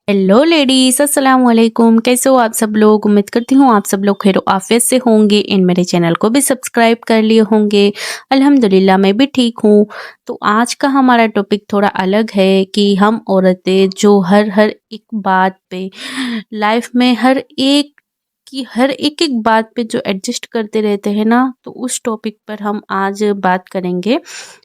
Hello ladies, अस्सलाम वालेकुम। कैसे हो आप सब लोग? उम्मीद करती हूँ आप सब लोग खैर आफियत से होंगे। इन मेरे चैनल को भी सब्सक्राइब कर लिए होंगे। अल्हम्दुलिल्लाह मैं भी ठीक हूँ। तो आज का हमारा टॉपिक थोड़ा अलग है कि हम औरतें जो हर हर एक बात पे लाइफ में हर एक एक बात पे जो एडजस्ट करते रहते हैं ना, तो उस टॉपिक पर हम आज बात करेंगे।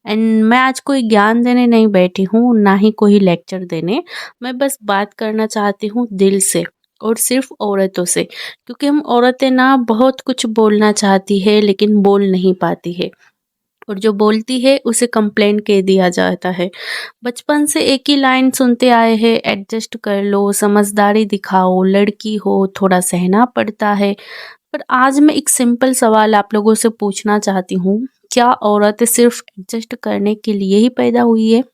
एंड मैं आज कोई ज्ञान देने नहीं बैठी हूँ, ना ही कोई लेक्चर देने। मैं बस बात करना चाहती हूँ दिल से और सिर्फ औरतों से, क्योंकि हम औरतें ना बहुत कुछ बोलना चाहती है लेकिन बोल नहीं पाती है, और जो बोलती है उसे कंप्लेन कह दिया जाता है। बचपन से एक ही लाइन सुनते आए हैं, एडजस्ट कर लो, समझदारी दिखाओ, लड़की हो थोड़ा सहना पड़ता है। पर आज मैं एक सिंपल सवाल आप लोगों से पूछना चाहती हूँ, क्या औरत सिर्फ एडजस्ट करने के लिए ही पैदा हुई है?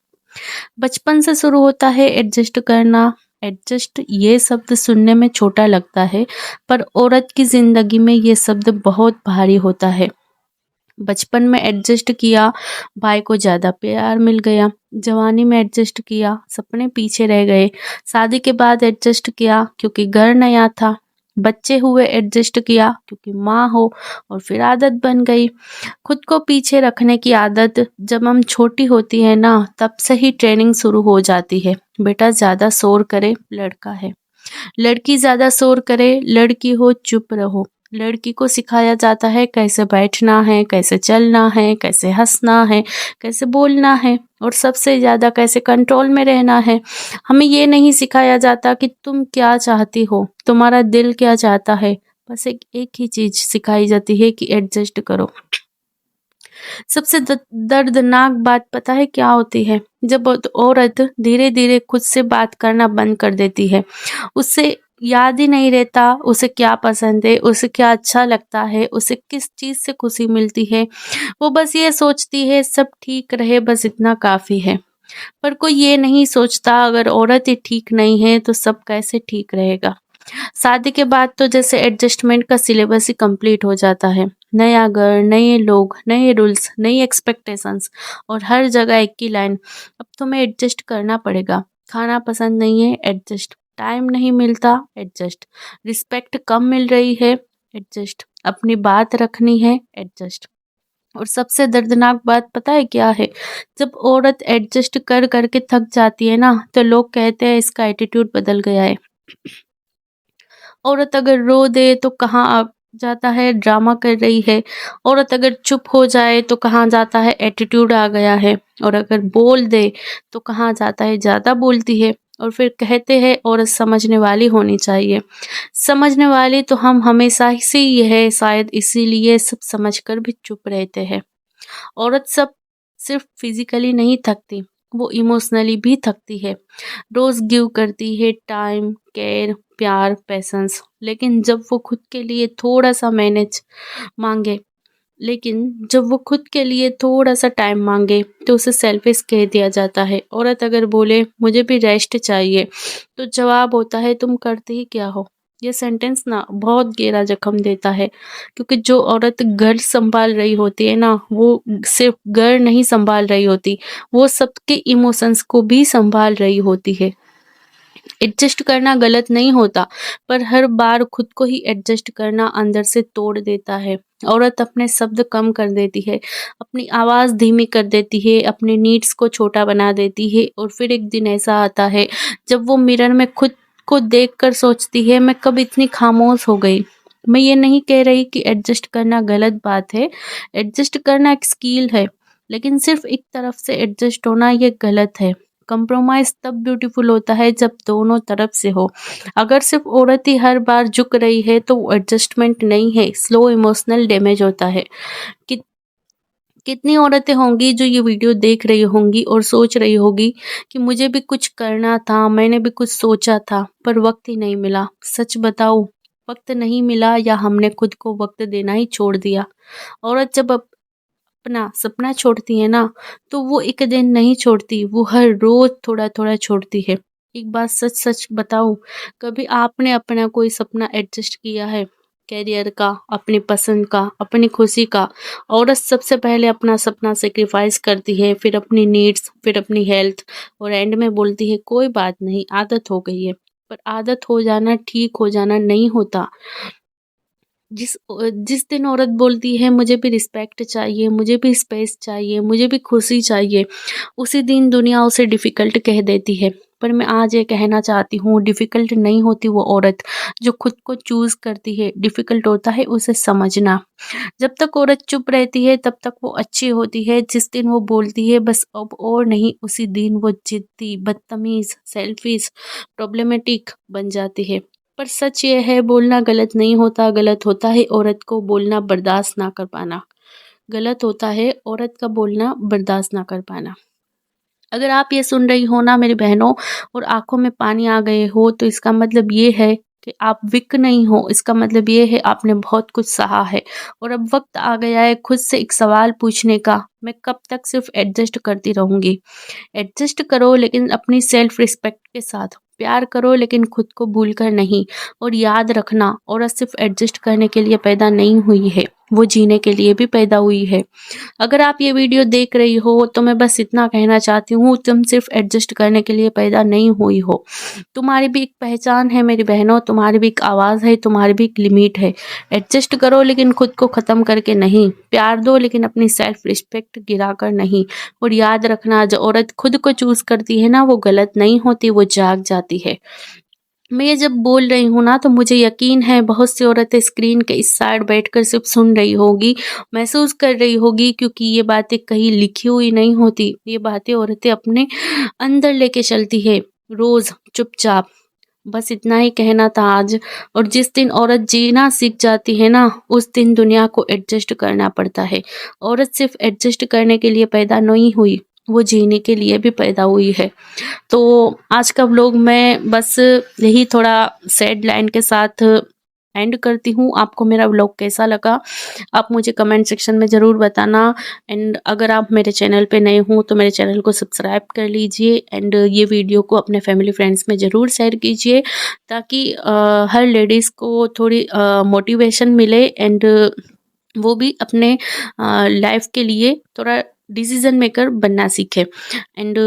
बचपन से शुरू होता है एडजस्ट करना। एडजस्ट ये शब्द सुनने में छोटा लगता है, पर औरत की जिंदगी में ये शब्द बहुत भारी होता है। बचपन में एडजस्ट किया, भाई को ज़्यादा प्यार मिल गया। जवानी में एडजस्ट किया, सपने पीछे रह गए। शादी के बाद एडजस्ट किया क्योंकि घर नया था। बच्चे हुए, एडजस्ट किया क्योंकि माँ हो, और फिर आदत बन गई। खुद को पीछे रखने की आदत जब हम छोटी होती है ना, तब से ही ट्रेनिंग शुरू हो जाती है। बेटा ज़्यादा शोर करे, लड़का है। लड़की ज़्यादा शोर करे, लड़की हो चुप रहो। लड़की को सिखाया जाता है कैसे बैठना है, कैसे चलना है, कैसे हंसना है, कैसे बोलना है, और सबसे ज़्यादा कैसे कंट्रोल में रहना है। हमें ये नहीं सिखाया जाता कि तुम क्या चाहती हो, तुम्हारा दिल क्या चाहता है। बस एक ही चीज़ सिखाई जाती है कि एडजस्ट करो। सबसे दर्दनाक बात पता है क्या होती है? जब औरत धीरे धीरे खुद से बात करना बंद कर देती है। उससे याद ही नहीं रहता उसे क्या पसंद है, उसे क्या अच्छा लगता है, उसे किस चीज़ से खुशी मिलती है। वो बस ये सोचती है सब ठीक रहे, बस इतना काफ़ी है। पर कोई ये नहीं सोचता अगर औरत ही ठीक नहीं है तो सब कैसे ठीक रहेगा। शादी के बाद तो जैसे एडजस्टमेंट का सिलेबस ही कंप्लीट हो जाता है। नया घर, नए लोग, नए रूल्स, नई एक्सपेक्टेशंस, और हर जगह एक ही लाइन, अब तुम्हें एडजस्ट करना पड़ेगा। खाना पसंद नहीं है, एडजस्ट। टाइम नहीं मिलता, एडजस्ट। रिस्पेक्ट कम मिल रही है, एडजस्ट। अपनी बात रखनी है, एडजस्ट। और सबसे दर्दनाक बात पता है क्या है? जब औरत एडजस्ट कर करके थक जाती है ना, तो लोग कहते हैं इसका एटीट्यूड बदल गया है। औरत अगर रो दे तो कहाँ जाता है ड्रामा कर रही है। औरत अगर चुप हो जाए तो कहाँ जाता है एटीट्यूड आ गया है। और अगर बोल दे तो कहाँ जाता है ज़्यादा बोलती है। और फिर कहते हैं औरत समझने वाली होनी चाहिए। समझने वाली तो हम हमेशा ही से ही है, शायद इसीलिए सब समझकर भी चुप रहते हैं। औरत सब सिर्फ फिजिकली नहीं थकती, वो इमोशनली भी थकती है। रोज गिव करती है टाइम, केयर, प्यार, पैसेंस, लेकिन जब वो खुद के लिए थोड़ा सा मैनेज मांगे लेकिन जब वो खुद के लिए थोड़ा सा टाइम मांगे तो उसे सेल्फिश कह दिया जाता है। औरत अगर बोले मुझे भी रेस्ट चाहिए, तो जवाब होता है तुम करते ही क्या हो। ये सेंटेंस ना बहुत गहरा जख्म देता है, क्योंकि जो औरत घर संभाल रही होती है ना, वो सिर्फ घर नहीं संभाल रही होती, वो सबके इमोशंस को भी संभाल रही होती है। एडजस्ट करना गलत नहीं होता, पर हर बार खुद को ही एडजस्ट करना अंदर से तोड़ देता है। औरत अपने शब्द कम कर देती है, अपनी आवाज़ धीमी कर देती है, अपने नीड्स को छोटा बना देती है, और फिर एक दिन ऐसा आता है जब वो मिरर में खुद को देखकर सोचती है मैं कब इतनी खामोश हो गई। मैं ये नहीं कह रही कि एडजस्ट करना गलत बात है। एडजस्ट करना एक स्किल है, लेकिन सिर्फ एक तरफ से एडजस्ट होना ये गलत है। कंप्रोमाइज तब ब्यूटीफुल होता है जब दोनों तरफ से हो। अगर सिर्फ औरत ही हर बार झुक रही है तो वो एडजस्टमेंट नहीं है, स्लो इमोशनल डैमेज होता है। कि, कितनी औरतें होंगी जो ये वीडियो देख रही होंगी और सोच रही होगी कि मुझे भी कुछ करना था, मैंने भी कुछ सोचा था, पर वक्त ही नहीं मिला। सच बताओ, वक्त नहीं मिला या हमने खुद को वक्त देना ही छोड़ दिया। औरत जब अपना सपना छोड़ती है ना, तो वो एक दिन नहीं छोड़ती, वो हर रोज थोड़ा थोड़ा छोड़ती है। एक बात सच सच बताऊं, कभी आपने अपना कोई सपना एडजस्ट किया है? कैरियर का, अपनी पसंद का, अपनी खुशी का। औरत सबसे पहले अपना सपना सेक्रीफाइस करती है, फिर अपनी नीड्स, फिर अपनी हेल्थ, और एंड में बोलती है कोई बात नहीं, आदत हो गई है। पर आदत हो जाना, ठीक हो जाना नहीं होता। जिस दिन औरत बोलती है मुझे भी रिस्पेक्ट चाहिए, मुझे भी स्पेस चाहिए, मुझे भी खुशी चाहिए, उसी दिन दुनिया उसे डिफ़िकल्ट कह देती है। पर मैं आज ये कहना चाहती हूँ, डिफ़िकल्ट नहीं होती वो औरत जो खुद को चूज़ करती है, डिफ़िकल्ट होता है उसे समझना। जब तक औरत चुप रहती है तब तक वो अच्छी होती है, जिस दिन वो बोलती है बस अब और नहीं, उसी दिन वो ज़िद्दी, बदतमीज़, सेल्फ़िश, प्रॉब्लमैटिक बन जाती है। पर सच ये है, बोलना गलत नहीं होता, गलत होता है औरत को बोलना बर्दाश्त ना कर पाना। गलत होता है औरत का बोलना बर्दाश्त ना कर पाना। अगर आप ये सुन रही हो ना मेरी बहनों और आँखों में पानी आ गए हो, तो इसका मतलब ये है कि आप वीक नहीं हो, इसका मतलब ये है आपने बहुत कुछ सहा है और अब वक़्त आ गया है खुद से एक सवाल पूछने का, मैं कब तक सिर्फ़ एडजस्ट करती रहूँगी? एडजस्ट करो लेकिन अपनी सेल्फ़ रिस्पेक्ट के साथ। प्यार करो लेकिन खुद को भूलकर नहीं। और याद रखना, औरत सिर्फ़ एडजस्ट करने के लिए पैदा नहीं हुई है, वो जीने के लिए भी पैदा हुई है। अगर आप ये वीडियो देख रही हो तो मैं बस इतना कहना चाहती हूँ, तुम सिर्फ एडजस्ट करने के लिए पैदा नहीं हुई हो। तुम्हारी भी एक पहचान है मेरी बहनों, तुम्हारी भी एक आवाज़ है, तुम्हारी भी एक लिमिट है। एडजस्ट करो लेकिन खुद को ख़त्म करके नहीं। प्यार दो लेकिन अपनी सेल्फ रिस्पेक्ट गिरा कर नहीं। और याद रखना, जो औरत खुद को चूज़ करती है ना, वो गलत नहीं होती, वो जाग जाती है। मैं ये जब बोल रही हूँ ना, तो मुझे यकीन है बहुत सी औरतें स्क्रीन के इस साइड बैठकर सिर्फ सुन रही होगी, महसूस कर रही होगी, क्योंकि ये बातें कहीं लिखी हुई नहीं होती। ये बातें औरतें अपने अंदर लेके चलती है, रोज़ चुपचाप। बस इतना ही कहना था आज। और जिस दिन औरत जीना सीख जाती है ना, उस दिन दुनिया को एडजस्ट करना पड़ता है। औरत सिर्फ एडजस्ट करने के लिए पैदा नहीं हुई, वो जीने के लिए भी पैदा हुई है। तो आज का व्लॉग मैं बस यही थोड़ा सैड लाइन के साथ एंड करती हूँ। आपको मेरा व्लॉग कैसा लगा, आप मुझे कमेंट सेक्शन में ज़रूर बताना। एंड अगर आप मेरे चैनल पे नए हों तो मेरे चैनल को सब्सक्राइब कर लीजिए एंड ये वीडियो को अपने फैमिली फ्रेंड्स में ज़रूर शेयर कीजिए, ताकि हर लेडीज़ को थोड़ी मोटिवेशन मिले एंड वो भी अपने लाइफ के लिए थोड़ा डिसीजन मेकर बनना सीखे। एंड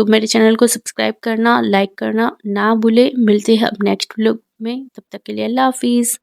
मेरे चैनल को सब्सक्राइब करना, लाइक करना ना भूले। मिलते हैं अब नेक्स्ट व्लॉग में, तब तक के लिए अल्लाह हाफिज़।